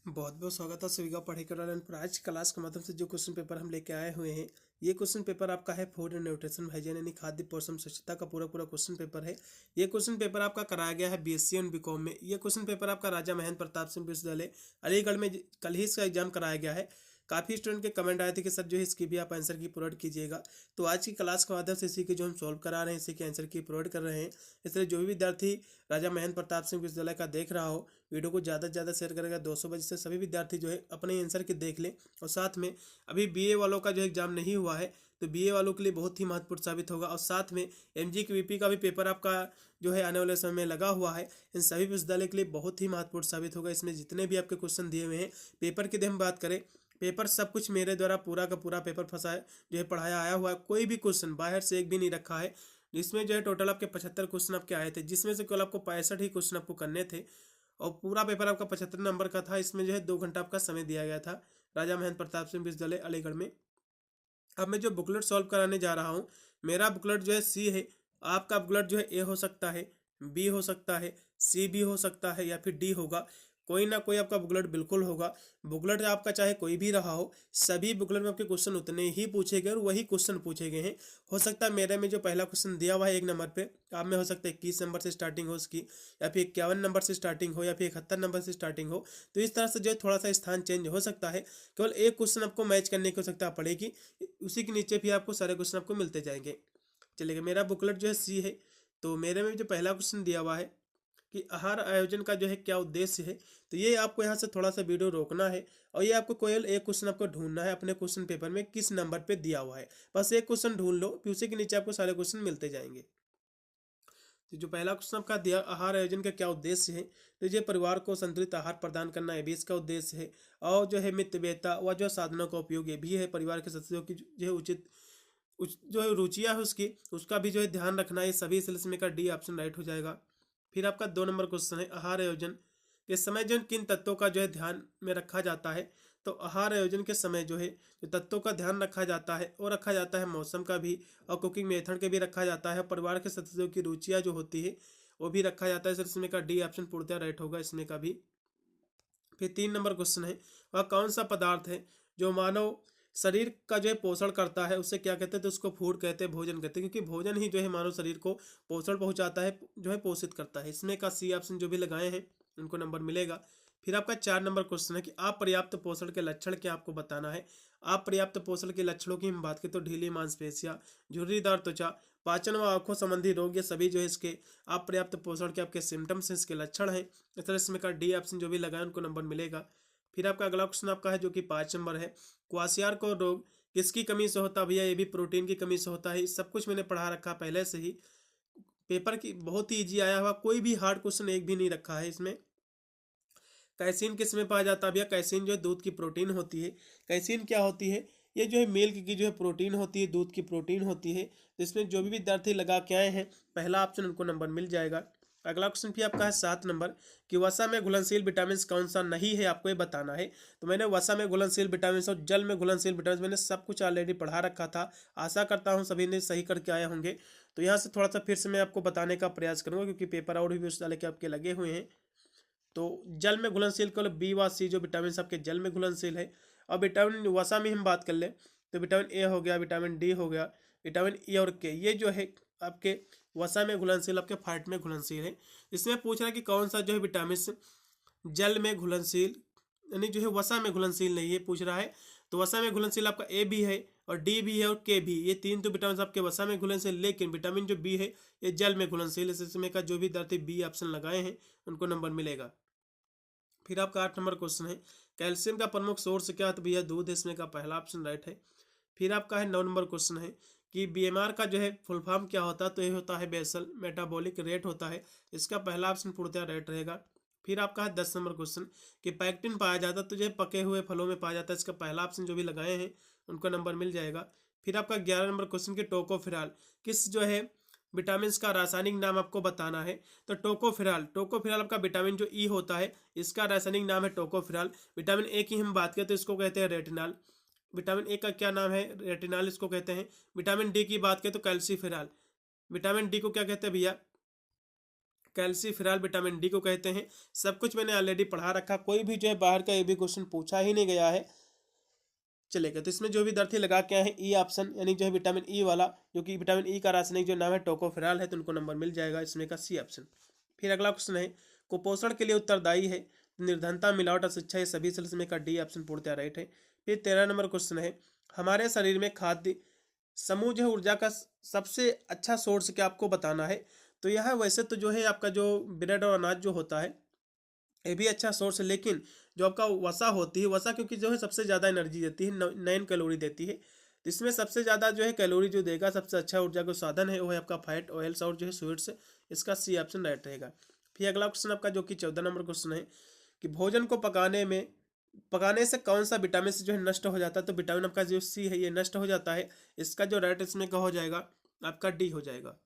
बहुत बहुत स्वागत है सभी का पढ़ेकर ऑनलाइन पर। आज क्लास के माध्यम से जो क्वेश्चन पेपर हम लेके आए हुए हैं, ये क्वेश्चन पेपर आपका है फूड एंड न्यूट्रिशन हाइजीन यानी खाद्य पोषण स्वच्छता का पूरा पूरा क्वेश्चन पेपर है। ये क्वेश्चन पेपर आपका कराया गया है बीएससी एंड बीकॉम में। ये क्वेश्चन पेपर आपका राजा महेंद्र प्रताप सिंह विश्वविद्यालय अलीगढ़ में कल ही इसका एग्जाम कराया गया है। काफ़ी स्टूडेंट के कमेंट आए थे कि सर जो है इसकी भी आप आंसर की प्रोवाइड कीजिएगा। तो आज की क्लास के माध्यम से इसी के जो हम सॉल्व करा रहे हैं, इसी के आंसर की प्रोवाइड कर रहे हैं। इसलिए जो भी विद्यार्थी राजा महेंद्र प्रताप सिंह विश्वविद्यालय का देख रहा हो, वीडियो को ज़्यादा से ज़्यादा शेयर करेगा। 200 बजे से सभी विद्यार्थी जो है अपने आंसर के देख लें। और साथ में अभी बीए वालों का जो एग्ज़ाम नहीं हुआ है, तो बीए वालों के लिए बहुत ही महत्वपूर्ण साबित होगा। और साथ में एमजी की वीपी का भी पेपर आपका जो है आने वाले समय में लगा हुआ है, इन सभी विश्वविद्यालय के लिए बहुत ही महत्वपूर्ण साबित होगा। इसमें जितने भी आपके क्वेश्चन दिए हुए हैं, पेपर की हम बात करें, पेपर सब कुछ मेरे द्वारा पूरा का पूरा पेपर फंसा जो है पढ़ाया आया हुआ है। कोई भी क्वेश्चन बाहर से एक भी नहीं रखा है। इसमें जो है टोटल आपके 75 क्वेश्चन आपके आए थे, जिसमें से केवल आपको 65 ही क्वेश्चन आपको करने थे। और पूरा पेपर आपका 75 नंबर का था। इसमें जो है 2 घंटा आपका समय दिया गया था राजा महेंद्र प्रताप सिंह विश्वविद्यालय अलीगढ़ में। अब मैं जो बुकलेट सॉल्व कराने जा रहा हूँ, मेरा बुकलेट जो है सी है। आपका बुकलेट जो है ए हो सकता है, बी हो सकता है, सी भी हो सकता है, या फिर डी होगा। कोई ना कोई आपका बुकलेट बिल्कुल होगा। बुकलेट आपका चाहे कोई भी रहा हो, सभी बुकलेट में आपके क्वेश्चन उतने ही पूछे गए और वही क्वेश्चन पूछे गए हैं। हो सकता है मेरे में जो पहला क्वेश्चन दिया हुआ है 1 नंबर पे, आप में हो सकता है 21 नंबर से स्टार्टिंग हो उसकी, या फिर 51 नंबर से स्टार्टिंग हो, या फिर 71 नंबर से स्टार्टिंग हो। तो इस तरह से जो है थोड़ा सा स्थान चेंज हो सकता है। केवल एक क्वेश्चन आपको मैच करने की आवश्यकता पड़ेगी, उसी के नीचे भी आपको सारे क्वेश्चन आपको मिलते जाएंगे। चलिए, मेरा बुकलेट जो है सी है। तो मेरे में जो पहला क्वेश्चन दिया हुआ है कि आहार आयोजन का जो है क्या उद्देश्य है, तो ये आपको यहाँ से थोड़ा सा वीडियो रोकना है। और ये आपको कोई एक क्वेश्चन आपको ढूंढना है अपने क्वेश्चन पेपर में किस नंबर पे दिया हुआ है। बस एक क्वेश्चन ढूंढ लो, फिर उसी के नीचे आपको सारे क्वेश्चन मिलते जाएंगे। तो जो पहला क्वेश्चन आपका दिया, आहार आयोजन का क्या उद्देश्य है, तो ये परिवार को संतुलित आहार प्रदान करना है भी इसका उद्देश्य है। और जो है मितव्ययिता व जो साधनों का उपयोग ये भी है। परिवार के सदस्यों की जो है उचित जो है रुचियाँ है उसकी, उसका भी जो है ध्यान रखना है। सभी सिलसिले का डी ऑप्शन राइट हो जाएगा। फिर आपका 2 नंबर क्वेश्चन है, आहार आयोजन के समय जो किन तत्वों का जो है ध्यान में रखा जाता है। तो आहार आयोजन के समय जो है जो तत्वों का ध्यान रखा जाता है, और रखा जाता है मौसम का भी, और कुकिंग मेथड के भी रखा जाता है, परिवार के सदस्यों की रुचियाँ जो होती है वो भी रखा जाता है। इसमें का डी ऑप्शन पूर्णतः राइट होगा इसमें का भी। फिर 3 नंबर क्वेश्चन है, वह कौन सा पदार्थ है जो मानव शरीर का जो है पोषण करता है, उससे क्या कहते हैं, तो उसको फूड कहते हैं, भोजन कहते हैं। क्योंकि भोजन ही जो है मानव शरीर को पोषण पहुंचाता है, जो है पोषित करता है। इसमें का सी ऑप्शन जो भी लगाए हैं उनको नंबर मिलेगा। फिर आपका 4 नंबर क्वेश्चन है कि अपर्याप्त पोषण के लक्षण क्या आपको बताना है। अपर्याप्त पोषण के लक्षणों की हम बात करें तो ढीली मांसपेशियां, झुर्रीदार त्वचा, पाचन व आंखों संबंधी रोग, ये सभी जो है इसके अपर्याप्त पोषण के आपके सिम्टम्स हैं, इसके लक्षण हैं। इस तरह इसमें का डी ऑप्शन जो भी लगाए उनको नंबर मिलेगा। फिर आपका अगला क्वेश्चन आपका है जो कि 5 नंबर है, क्वासियार रोग किसकी कमी से होता है भैया, ये भी प्रोटीन की कमी से होता है। सब कुछ मैंने पढ़ा रखा पहले से ही। पेपर की बहुत ही ईजी आया हुआ, कोई भी हार्ड क्वेश्चन एक भी नहीं रखा है इसमें। कैसीन किस में पाया जाता है भैया, कैसीन जो है दूध की प्रोटीन होती है। कैसीन क्या होती है, ये जो है मिल्क की जो है प्रोटीन होती है, दूध की प्रोटीन होती है। तो इसमें जो भी विद्यार्थी लगा के आए हैं पहला ऑप्शन उनको नंबर मिल जाएगा। अगला क्वेश्चन भी आपका है 7 नंबर कि वसा में घुलनशील विटामिन कौन सा नहीं है, आपको ये बताना है। तो मैंने वसा में घुलनशील विटामिन और जल में घुलनशील विटामिन मैंने सब कुछ ऑलरेडी पढ़ा रखा था। आशा करता हूँ सभी ने सही करके आए होंगे। तो यहाँ से थोड़ा सा फिर से मैं आपको बताने का प्रयास करूँगा, क्योंकि पेपर और भी विश्वविद्यालय के आपके लगे हुए हैं। तो जल में घुलनशील केवल बी व सी जो विटामिन आपके जल में घुलनशील है। और विटामिन वसा में हम बात कर ले तो विटामिन ए हो गया, विटामिन डी हो गया, विटामिन ई और के, ये जो है आपके वसा में घुलनशील, आपके फैट में घुलनशील है। इसमें पूछ रहा है कि कौन सा जो है विटामिन जल में घुलनशील यानी जो है वसा में घुलनशील नहीं, ये पूछ रहा है। तो वसा में घुलनशील आपका ए भी है और डी भी है और के भी, ये 3 तो विटामिन आपके वसा में घुलनशील। लेकिन विटामिन जो बी है ये जल में घुलनशील। इस समय का जो भी विद्यार्थी बी ऑप्शन लगाए हैं उनको नंबर मिलेगा। फिर आपका 8 नंबर क्वेश्चन है, कैल्शियम का प्रमुख सोर्स क्या है, तो भैया दूध, इसमें का पहला ऑप्शन राइट है। फिर आपका है 9 नंबर क्वेश्चन है कि बीएमआर का जो है फुल फॉर्म क्या होता है, तो ये होता है बेसल मेटाबॉलिक रेट होता है। इसका पहला ऑप्शन पूर्णतः राइट रहेगा। फिर आपका है 10 नंबर क्वेश्चन कि पैक्टिन पाया जाता है तो जो है पके हुए फलों में पाया जाता है। इसका पहला ऑप्शन जो भी लगाए हैं उनको नंबर मिल जाएगा। फिर आपका 11 नंबर क्वेश्चन कि टोकोफेरॉल किस जो है विटामिन का रासायनिक नाम आपको बताना है। तो टोकोफेरॉल, टोकोफेरॉल आपका विटामिन जो ई होता है इसका रासायनिक नाम है टोकोफेरॉल। विटामिन ए की हम बात करें तो इसको कहते हैं रेटिनॉल। विटामिन ए का क्या नाम है, रेटिनॉल इसको कहते हैं। विटामिन डी की बात करें तो कैल्सीफेरॉल। विटामिन डी को क्या कहते हैं भैया, कैल्सीफेरॉल विटामिन डी को कहते हैं। सब कुछ मैंने ऑलरेडी पढ़ा रखा, कोई भी जो है बाहर का एक भी क्वेश्चन पूछा ही नहीं गया है। चलेगा, तो इसमें जो विद्यार्थी लगा के आए हैं ई ऑप्शन, यानी जो है विटामिन ई वाला, जो कि विटामिन ई का रासायनिक जो नाम है टोकोफेरॉल है, तो उनको नंबर मिल जाएगा इसमें का सी ऑप्शन। फिर अगला क्वेश्चन है कुपोषण के लिए उत्तरदायी है, निर्धनता, मिलावट और शिक्षा, ये सभी इसमें का डी ऑप्शन पूर्णतः राइट है। फिर 13 नंबर क्वेश्चन है हमारे शरीर में खाद्य समूह जो है ऊर्जा का सबसे अच्छा सोर्स क्या आपको बताना है। तो यह वैसे तो जो है आपका जो ब्रेड और अनाज जो होता है ये भी अच्छा सोर्स है, लेकिन जो आपका वसा होती है, वसा क्योंकि जो है सबसे ज़्यादा एनर्जी देती है, 9 कैलोरी देती है, तो इसमें सबसे ज़्यादा जो है कैलोरी जो देगा, सबसे अच्छा ऊर्जा का साधन है वो है आपका फैट, ऑयल्स और जो है स्वीट्स, इसका सी ऑप्शन राइट रहेगा। फिर अगला क्वेश्चन आपका जो कि 14 नंबर क्वेश्चन है कि भोजन को पकाने से कौन सा विटामिन जो है नष्ट हो जाता है। तो विटामिन आपका जो सी है ये नष्ट हो जाता है, इसका जो राइट इसमें का हो जाएगा आपका डी हो जाएगा।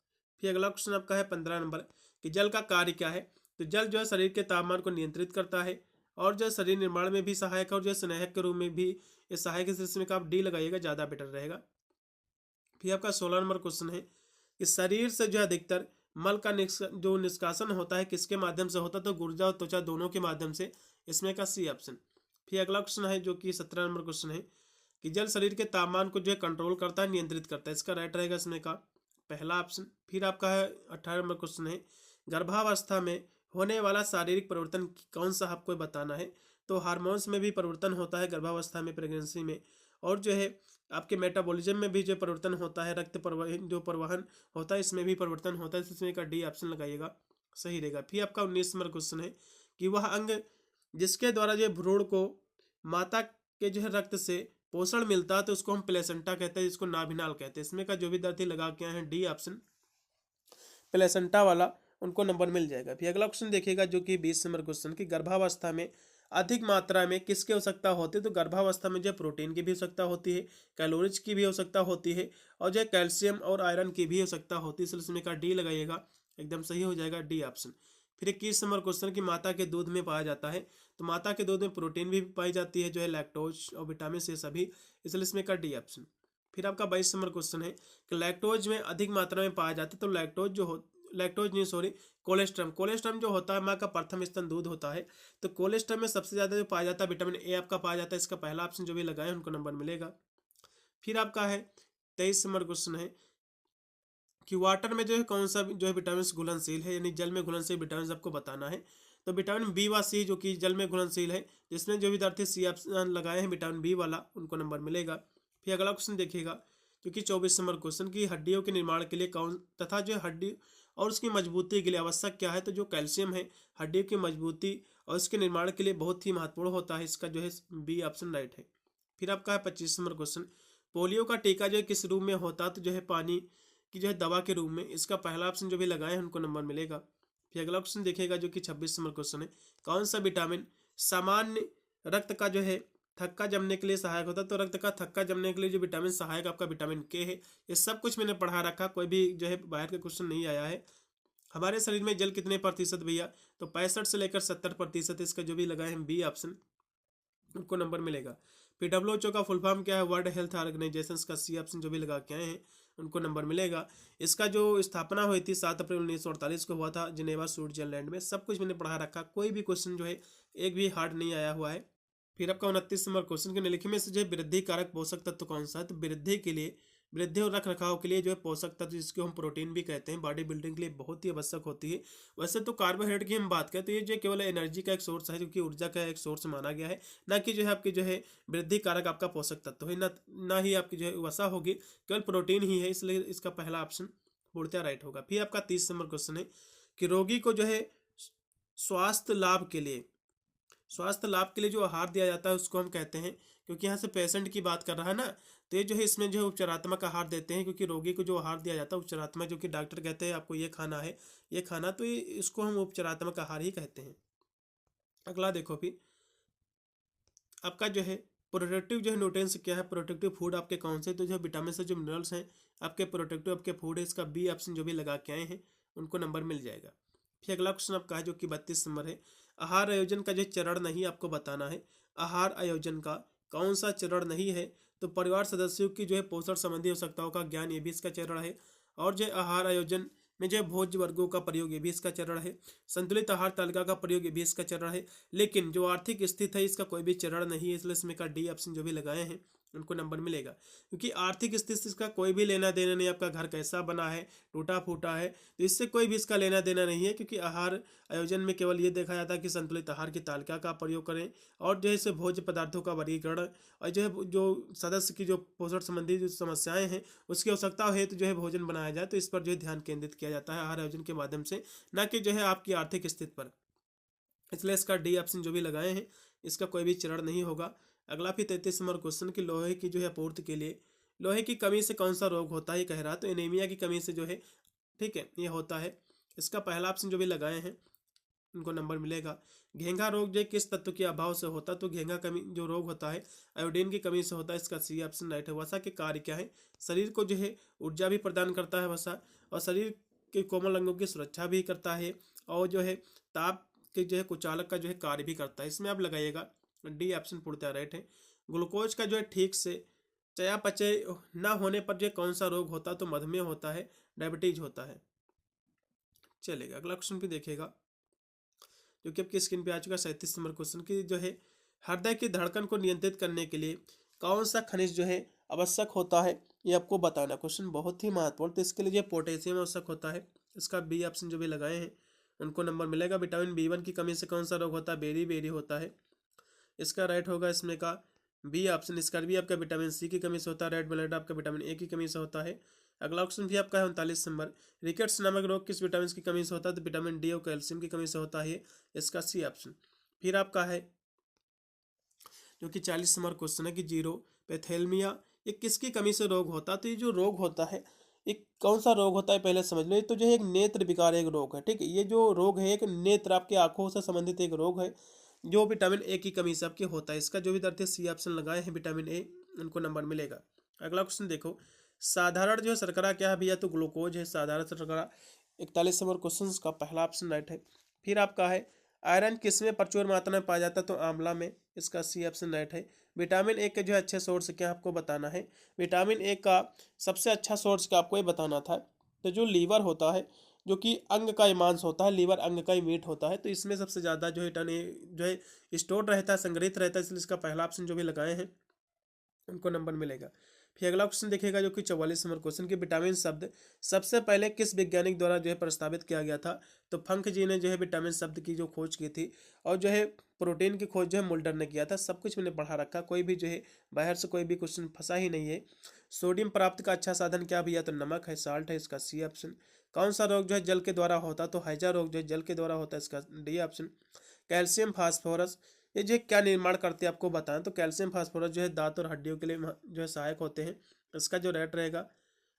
फिर अगला क्वेश्चन आपका है 15 नंबर कि जल का कार्य क्या है। तो जल जो है शरीर के तापमान को नियंत्रित करता है और जो है शरीर निर्माण में भी सहायक है और जो है स्नेहक के रूप में भी ये सहायक, इस में का आप डी लगाइएगा ज़्यादा बेटर रहेगा। फिर आपका 16 नंबर क्वेश्चन है कि शरीर से जो है अधिकतर मल का जो निष्कासन होता है किसके माध्यम से होता है। तो गुर्दा और त्वचा दोनों के माध्यम से, इसमें का सी ऑप्शन। फिर अगला क्वेश्चन है जो कि 17 नंबर क्वेश्चन है कि जल शरीर के तापमान को जो है कंट्रोल करता है, नियंत्रित करता है, इसका राइट रहेगा इसमें का पहला ऑप्शन। फिर आपका है 18 नंबर क्वेश्चन है गर्भावस्था में होने वाला शारीरिक परिवर्तन कौन सा आपको बताना है। तो हार्मोन्स में भी परिवर्तन होता है गर्भावस्था में, प्रेगनेंसी में, और जो है आपके मेटाबॉलिज्म में भी जो परिवर्तन होता है, रक्त परिवहन जो परिवहन होता है इसमें भी परिवर्तन होता है, इसमें का डी ऑप्शन लगाइएगा सही रहेगा। फिर आपका 19 नंबर क्वेश्चन है कि वह अंग जिसके द्वारा जो भ्रूण को माता के जो है रक्त से पोषण मिलता है तो उसको हम प्लेसेंटा कहते हैं, जिसको नाभिनाल कहते हैं। इसमें का जो विद्यार्थी लगा के आए हैं डी ऑप्शन प्लेसेंटा वाला, उनको नंबर मिल जाएगा। फिर अगला क्वेश्चन देखिएगा जो कि 20 नंबर क्वेश्चन की गर्भावस्था में अधिक मात्रा में किसकी आवश्यकता होती है। तो गर्भावस्था में जो प्रोटीन की भी आवश्यकता होती है, कैलोरीज की भी आवश्यकता होती है और जो कैल्शियम और आयरन की भी आवश्यकता होती है, इसलिए इसमें का डी लगाइएगा, एकदम सही हो जाएगा डी ऑप्शन। फिर 21 नंबर क्वेश्चन की माता के दूध में पाया जाता है। तो माता के दूध में प्रोटीन भी पाई जाती है, जो है लैक्टोज और विटामिन से सभी, इसलिए इसमें का डी ऑप्शन। फिर आपका 22 नंबर क्वेश्चन है कि लैक्टोज में अधिक मात्रा में पाया जाता है। तो लैक्टोज नहीं सॉरी कोलेस्ट्रम जो होता है माँ का प्रथम स्तन दूध होता है। तो कोलेस्ट्रम में सबसे ज़्यादा जो पाया जाता है विटामिन ए आपका पाया जाता है, इसका पहला ऑप्शन जो भी लगाए उनको नंबर मिलेगा। फिर आपका है 23 नंबर क्वेश्चन है कि वाटर में जो है कौन सा जो है विटामिन घुलनशील है, यानी जल में घुलनशील विटामिन आपको बताना है। तो विटामिन बी व सी जो कि जल में घुलनशील है, जिसमें जो विद्यार्थी सी ऑप्शन लगाए हैं विटामिन बी वाला, उनको नंबर मिलेगा। फिर अगला क्वेश्चन देखिएगा क्योंकि 24 नंबर क्वेश्चन की हड्डियों के निर्माण के लिए कौन तथा जो हड्डी और उसकी मजबूती के लिए आवश्यक क्या है। तो जो कैल्शियम है हड्डियों की मजबूती और उसके निर्माण के लिए बहुत ही महत्वपूर्ण होता है, इसका जो है बी ऑप्शन राइट है। फिर आपका है 25 नंबर क्वेश्चन पोलियो का टीका जो है किस रूप में होता है। तो जो है पानी की जो है दवा के रूप में, इसका पहला ऑप्शन जो भी लगाए हैं उनको नंबर मिलेगा। फिर अगला क्वेश्चन देखिएगा जो कि 26 नंबर क्वेश्चन है कौन सा विटामिन सामान्य रक्त का जो है थक्का जमने के लिए सहायक होता है। तो रक्त का थक्का जमने के लिए जो विटामिन सहायक आपका विटामिन के है। ये सब कुछ मैंने पढ़ा रखा, कोई भी जो है बाहर का क्वेश्चन नहीं आया है। हमारे शरीर में जल कितने प्रतिशत भैया, तो 65 से लेकर 70%, इसका जो भी लगाए हैं बी ऑप्शन, उनको नंबर मिलेगा। फिर WHO का फुल फॉर्म क्या है, वर्ल्ड हेल्थ ऑर्गेनाइजेशन, का सी ऑप्शन जो भी लगा के आए हैं उनको नंबर मिलेगा। इसका जो स्थापना हुई थी 7 अप्रैल 1948 को हुआ था जिनेवा स्विट्जरलैंड में। सब कुछ मैंने पढ़ा रखा, कोई भी क्वेश्चन जो है एक भी हार्ड नहीं आया हुआ है। फिर आपका 29 नंबर क्वेश्चन के निम्नलिखित में से जो है वृद्धि कारक पोषक तत्व कौन सा है। तो वृद्धि और रख रखाव के लिए जो है पोषक तत्व जिसको हम प्रोटीन भी कहते हैं, बॉडी बिल्डिंग के लिए बहुत ही आवश्यक होती है। वैसे तो कार्बोहाइड्रेट की हम बात करें तो ये जो केवल एनर्जी का एक सोर्स है, क्योंकि ऊर्जा का एक सोर्स माना गया है, ना कि जो है आपकी जो है वृद्धि कारक आपका पोषक तत्व है, ना ही आपकी जो है वसा होगी, केवल प्रोटीन ही है, इसलिए इसका पहला ऑप्शन पूर्णतः राइट होगा। फिर आपका 30 नंबर क्वेश्चन है कि रोगी को जो है स्वास्थ्य लाभ के लिए जो आहार दिया जाता है उसको हम कहते हैं, क्योंकि यहाँ से पेशेंट की बात कर रहा है ना, तो ये जो है इसमें जो है उपचारात्मक आहार देते हैं, क्योंकि रोगी को जो आहार दिया जाता है उपचारात्मक, जो कि डॉक्टर कहते हैं आपको ये खाना है ये खाना, तो इसको हम उपचारात्मक आहार ही कहते हैं। अगला देखो फिर आपका जो है प्रोटेक्टिव जो है न्यूट्रिएंट्स क्या है, प्रोटेक्टिव फूड आपके कौन से। तो जो विटामिन से जो मिनरल्स हैं आपके प्रोटेक्टिव आपके फूड है, इसका बी ऑप्शन जो भी लगा के आए हैं उनको नंबर मिल जाएगा। फिर अगला क्वेश्चन आपका है जो कि 32 नंबर है आहार आयोजन का जो चरण नहीं आपको बताना है। आहार आयोजन का कौन सा चरण नहीं है। तो परिवार सदस्यों की जो है पोषण संबंधी आवश्यकताओं का ज्ञान, ये भी इसका चरण है। और जो आहार आयोजन में जो है भोज्य वर्गों का प्रयोग, ये भी इसका चरण है। संतुलित आहार तालिका का प्रयोग, ये भी इसका चरण है। लेकिन जो आर्थिक स्थिति है इसका कोई भी चरण नहीं है, इसलिए इसमें का डी ऑप्शन जो भी लगाए हैं उनको नंबर मिलेगा, क्योंकि आर्थिक स्थिति से इसका कोई भी लेना देना नहीं। आपका घर कैसा बना है, टूटा फूटा है, तो इससे कोई भी इसका लेना देना नहीं है, क्योंकि आहार आयोजन में केवल ये देखा जाता है कि संतुलित आहार की तालिका का प्रयोग करें और जो है इसे भोज्य पदार्थों का वर्गीकरण और जो है जो सदस्य की जो पोषण संबंधी जो समस्याएं हैं उसकी आवश्यकता है तो जो है भोजन बनाया जाए, तो इस पर जो है ध्यान केंद्रित किया जाता है आहार आयोजन के माध्यम से, न कि जो है आपकी आर्थिक स्थिति पर। इसलिए इसका डी ऑप्शन जो भी लगाए हैं इसका कोई भी चरण नहीं होगा। अगला फिर 33 नंबर क्वेश्चन की लोहे की जो है आपूर्ति के लिए लोहे की कमी से कौन सा रोग होता है, ये कह रहा है। तो एनीमिया की कमी से जो है, ठीक है, ये होता है। इसका पहला ऑप्शन जो भी लगाए हैं उनको नंबर मिलेगा। घेंघा रोग जो किस तत्व के अभाव से होता है, तो घेंघा कमी जो रोग होता है आयोडीन की कमी से होता है, इसका सी ऑप्शन राइट है। वसा के कार्य क्या है, शरीर को जो है ऊर्जा भी प्रदान करता है वसा, और शरीर के कोमल अंगों की सुरक्षा भी करता है, और जो है ताप के जो है कुचालक का जो है कार्य भी करता है। इसमें आप लगाइएगा डी ऑप्शन पूर्णतः राइट है। ग्लूकोज का जो है ठीक से चयापचय न होने पर जो कौन सा रोग होता है, तो मधुमेह होता है, डायबिटीज होता है। चलेगा अगला क्वेश्चन भी देखेगा जो कि आपकी स्क्रीन पे आ चुका है 37 नंबर क्वेश्चन की जो है हृदय की धड़कन को नियंत्रित करने के लिए कौन सा खनिज जो है आवश्यक होता है, ये आपको बताना। क्वेश्चन बहुत ही महत्वपूर्ण, तो इसके लिए जो पोटेशियम आवश्यक होता है, इसका बी ऑप्शन जो भी लगाए हैं उनको नंबर मिलेगा। विटामिन B1 की कमी से कौन सा रोग होता है, बेरी बेरी होता है, इसका राइट होगा इसमें का बी ऑप्शन। इसका भी आपका विटामिन C की कमी से होता है। रेड ब्लड आपका विटामिन A की कमी से होता है। अगला ऑप्शन भी आपका है 39 नंबर, रिकेट्स नामक रोग किस विटामिन की कमी से होता है, तो विटामिन D और कैल्शियम की कमी से होता है, इसका सी ऑप्शन। फिर आपका है जो कि 40 नंबर क्वेश्चन है कि जीरो पैथेलमिया ये किसकी कमी से रोग होता है, तो ये जो रोग होता है एक कौन सा रोग होता है पहले समझ लो। ये तो जो है एक नेत्र विकार एक रोग है, ठीक है। ये जो रोग है एक नेत्र आपकी आंखों से संबंधित एक रोग है जो विटामिन ए की कमी से आपके होता है। इसका जो भी दर्द है सी ऑप्शन लगाए हैं विटामिन ए, उनको नंबर मिलेगा। अगला क्वेश्चन देखो, साधारण जो है शर्करा क्या है भैया, तो ग्लूकोज है साधारण शर्करा। 41 नंबर क्वेश्चन का पहला ऑप्शन राइट है। फिर आपका है आयरन किसमें प्रचुर मात्रा में पाया जाता है, तो आंवला में, इसका सी ऑप्शन राइट है। विटामिन ए के जो है अच्छे सोर्स क्या आपको बताना है। विटामिन ए का सबसे अच्छा सोर्स क्या आपको ये बताना था, तो जो लीवर होता है जो कि अंग का ही मांस होता है, लीवर अंग का ही मीट होता है, तो इसमें सबसे ज़्यादा जो है टन जो है स्टोर रहता है, संग्रहित रहता है, इसलिए इसका पहला ऑप्शन जो भी लगाए हैं उनको नंबर मिलेगा। फिर अगला क्वेश्चन देखिएगा जो कि 44 नंबर क्वेश्चन की विटामिन शब्द सबसे पहले किस वैज्ञानिक द्वारा जो है प्रस्तावित किया गया था, तो फंक जी ने जो है विटामिन शब्द की जो खोज की थी, और जो है प्रोटीन की खोज जो है मुल्डर ने किया था। सब कुछ मैंने पढ़ा रखा, कोई भी जो है बाहर से कोई भी क्वेश्चन फंसा ही नहीं है। सोडियम प्राप्त का अच्छा साधन क्या भैया, तो नमक है, साल्ट है, इसका सी ऑप्शन। कौन सा रोग जो है जल के द्वारा होता, तो हैजा रोग जो है जल के द्वारा होता है, इसका डी ऑप्शन। कैल्शियम फास्फोरस ये जो है क्या निर्माण करते हैं आपको बताएं, तो कैल्शियम फास्फोरस जो है दांत और हड्डियों के लिए जो है सहायक होते हैं। इसका जो रेट रहेगा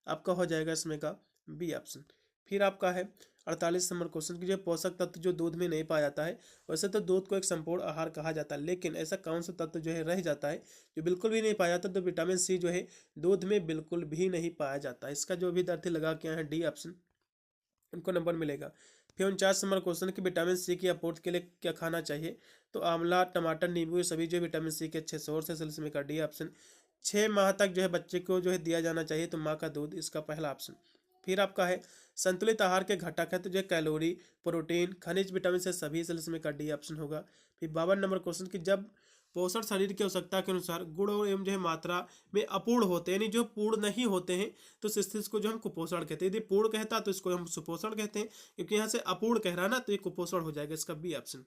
आपका हो जाएगा इसमें का बी ऑप्शन। फिर आपका है 48 नंबर क्वेश्चन की जो पोषक तत्व जो दूध में नहीं पाया जाता है, वैसे तो दूध को एक संपूर्ण आहार कहा जाता है, लेकिन ऐसा कौन सा तत्व जो है रह जाता है जो बिल्कुल भी नहीं पाया जाता, तो विटामिन C जो है दूध में बिल्कुल भी नहीं पाया जाता। इसका जो भी दर्थ लगा के है डी ऑप्शन, उनको नंबर मिलेगा। फिर 49 नंबर क्वेश्चन कि विटामिन C की आपूर्ति के लिए क्या खाना चाहिए, तो आंवला, टमाटर, नींबू ये सभी जो विटामिन C के अच्छे सोर्स है, सिलसिले का डी ऑप्शन। 6 माह तक जो है बच्चे को जो है दिया जाना चाहिए, तो माँ का दूध, इसका पहला ऑप्शन। फिर आपका है संतुलित आहार के घटक है, तो जो कैलोरी, प्रोटीन, खनिज, विटामिन से सभी सिलसिले का डी ऑप्शन होगा। फिर 52 नंबर क्वेश्चन की जब पोषण शरीर की आवश्यकता के अनुसार गुण एवं जो है मात्रा में अपूर्ण होते हैं, यानी जो पूर्ण नहीं होते हैं, तो इस स्थिति को जो हम कुपोषण कहते हैं। यदि पूर्ण कहता तो इसको हम सुपोषण कहते हैं, क्योंकि यहाँ से अपूर्ण कह रहा है ना, तो ये कुपोषण हो जाएगा, इसका बी ऑप्शन।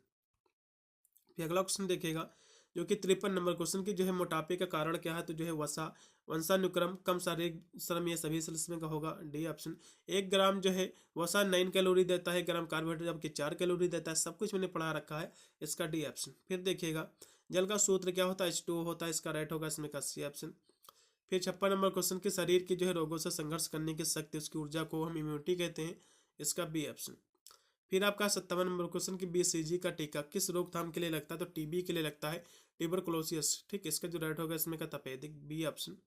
फिर अगला क्वेश्चन देखिएगा जो कि 53 नंबर क्वेश्चन की जो है मोटापे का कारण क्या है, तो जो है वसा, वंशानुक्रम, कम शारीरिक श्रम, ये सभी सिलसिले का होगा, डी ऑप्शन। 1 ग्राम जो है वसा 9 कैलोरी देता है, 1 ग्राम कार्बोहाइड्रेट जबकि 4 कैलोरी देता है। सब कुछ मैंने पढ़ा रखा है, इसका डी ऑप्शन। फिर देखिएगा जल का सूत्र क्या होता है, H2O होता है, इसका राइट होगा इसमें का सी ऑप्शन। फिर 56 नंबर क्वेश्चन की शरीर की जो है रोगों से संघर्ष करने की शक्ति, उसकी ऊर्जा को हम इम्यूनिटी कहते हैं, इसका बी ऑप्शन। फिर आपका 57 नंबर क्वेश्चन की BCG का टीका किस रोकथाम के लिए लगता है, तो टीबी के लिए लगता है, ट्यूबरकुलोसिस, ठीक। इसका जो राइट होगा इसमें का तपेदिक, बी ऑप्शन।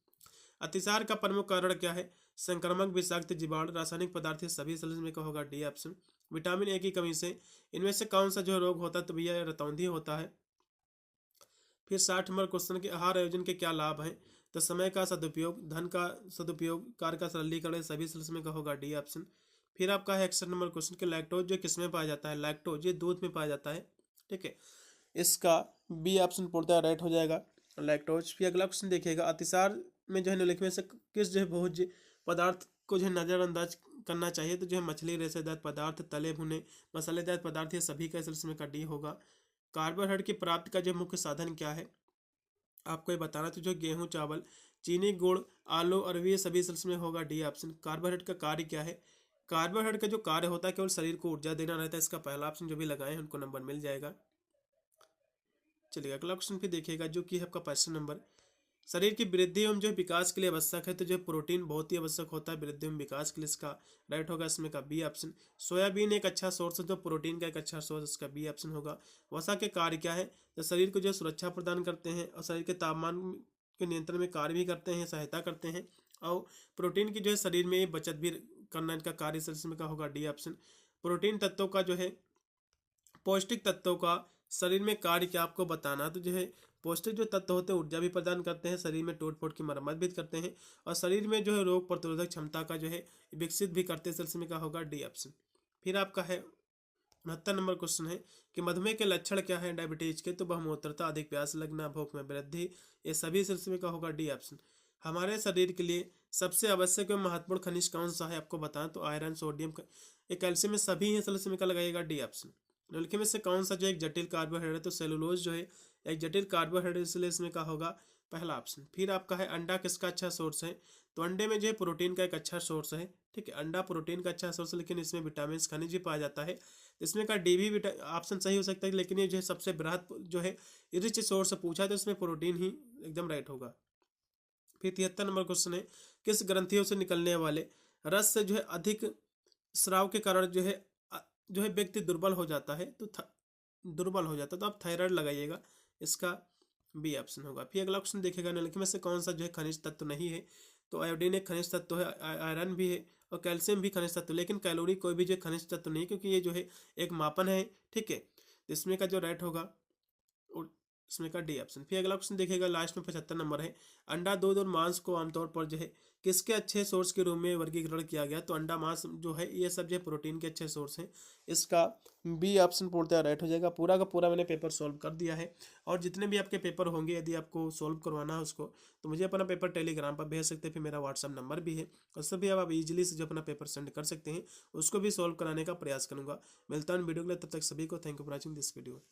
अतिसार का प्रमुख कारण क्या है, संक्रामक, विषाक्त जीवाणु, रासायनिक पदार्थ, सभी सिलसिले में का होगा, डी ऑप्शन। विटामिन ए की कमी से इनमें से कौन सा जो रोग होता है, तो भैया रतौंधी होता है। फिर 60 नंबर क्वेश्चन के आहार आयोजन के क्या लाभ हैं, तो समय का सदुपयोग, धन का सदुपयोग, कार्य का सरलीकरण, सभी सिलसिले में का होगा, डी ऑप्शन। फिर आपका है 61 नंबर क्वेश्चन कि लैक्टोज जो किस में पाया जाता है, लैक्टोज ये दूध में पाया जाता है, ठीक है। इसका बी ऑप्शन पूर्णतः राइट हो जाएगा, लैक्टोज। फिर अगला क्वेश्चन देखिएगा, अतिसार में जो है निम्नलिखित में से किस जो है भोज्य पदार्थ को जो है नज़रअंदाज करना चाहिए, तो जो है मछली, रेशेदार पदार्थ, तले भुने मसालेदार पदार्थ, ये सभी का इसमें का डी होगा। कार्बोहाइड्रेट की प्राप्ति का जो मुख्य साधन क्या है, आपको ये बताना, तो जो गेहूं, चावल, चीनी, गुड़, आलू, अरवी, ये सभी इसमें होगा डी ऑप्शन। कार्बोहाइड्रेट का कार्य क्या है, कार्बोहाइड्रेट का जो कार्य होता है केवल शरीर को ऊर्जा देना रहता है, इसका पहला ऑप्शन जो भी लगाए हैं उनको नंबर मिल जाएगा। चलिए अगला क्वेश्चन फिर देखिएगा जो कि है आपका 65 नंबर, शरीर की वृद्धि एवं जो विकास के लिए आवश्यक है, तो जो प्रोटीन बहुत ही आवश्यक होता है वृद्धि एवं विकास के लिए, इसका राइट होगा इसमें का बी ऑप्शन। सोयाबीन एक अच्छा सोर्स है, जो प्रोटीन का एक अच्छा सोर्स, इसका बी ऑप्शन होगा। वसा के कार्य क्या है, तो शरीर को जो सुरक्षा प्रदान करते हैं और शरीर के तापमान के नियंत्रण में कार्य भी करते हैं, सहायता करते हैं, और प्रोटीन की जो है शरीर में बचत भी करना इनका कार्य इसमें का होगा डी ऑप्शन। प्रोटीन तत्वों का जो है पौष्टिक तत्वों का शरीर में कार्य क्या आपको बताना, तो जो है पौष्टिक जो तत्व होते हैं ऊर्जा भी प्रदान करते हैं, शरीर में टूट फूट की मरम्मत भी करते हैं, और शरीर में जो है रोग प्रतिरोधक क्षमता का जो है विकसित भी करते हैं, इसमें का होगा डी ऑप्शन। फिर आपका है 69 नंबर क्वेश्चन है कि मधुमेह के लक्षण क्या है डायबिटीज के, तो बहुमूत्रता, अधिक प्यास लगना, भूख में वृद्धि, ये सभी सिलसिले का होगा डी ऑप्शन। हमारे शरीर के लिए सबसे आवश्यक एवं महत्वपूर्ण खनिज कौन सा है आपको बताएं, तो आयरन, सोडियम, कैल्शियम, में सभी है सिलसिले का लगाइएगा डी ऑप्शन। निम्नलिखित में से कौन सा जो एक जटिल कार्बोहाइड्रेट है, तो सेलुलोज जो है एक जटिल कार्बोहाइड्रेट, इसलिए इसमें का होगा पहला ऑप्शन। फिर आपका है अंडा किसका अच्छा सोर्स है, तो अंडे में जो है प्रोटीन का एक अच्छा सोर्स है, ठीक है, अंडा प्रोटीन का अच्छा सोर्स है, लेकिन इसमें विटामिन खनिज भी पाया जाता है, इसमें का डी भी ऑप्शन सही हो सकता है, लेकिन ये जो है सबसे बृहद जो है रिच सोर्स पूछा है, तो इसमें प्रोटीन ही एकदम राइट होगा। फिर 73 नंबर क्वेश्चन है, किस ग्रंथियों से निकलने वाले रस से जो है अधिक स्राव के कारण जो है व्यक्ति दुर्बल हो जाता है, तो दुर्बल हो जाता है, तो आप थायराइड लगाइएगा, इसका बी ऑप्शन होगा। फिर अगला क्वेश्चन देखेगा निम्नलिखित में से कौन सा जो है खनिज तत्व नहीं है, तो आयोडीन एक खनिज तत्व है, आयरन भी है, और कैल्शियम भी खनिज तत्व, लेकिन कैलोरी कोई भी जो खनिज तत्व नहीं, क्योंकि ये जो है एक मापन है, ठीक है, इसमें का जो राइट होगा इसमें का डी ऑप्शन। फिर अगला क्वेश्चन देखेगा लास्ट में 75 नंबर है, अंडा, दूध और मांस को आमतौर पर जो है किसके अच्छे सोर्स के रूप में वर्गीकरण किया गया, तो अंडा, मांस जो है ये सब जो है प्रोटीन के अच्छे सोर्स हैं, इसका बी ऑप्शन पूर्णतः राइट हो जाएगा। पूरा का पूरा मैंने पेपर सॉल्व कर दिया है, और जितने भी आपके पेपर होंगे यदि आपको सॉल्व करवाना है उसको, तो मुझे अपना पेपर टेलीग्राम पर भेज सकते हैं, फिर मेरा व्हाट्सअप नंबर भी है, उससे भी आप इजीली से जो अपना पेपर सेंड कर सकते हैं, उसको भी सॉल्व कराने का प्रयास करूँगा। मिलता हूँ वीडियो के लिए, तब तक सभी को thank you for watching this video.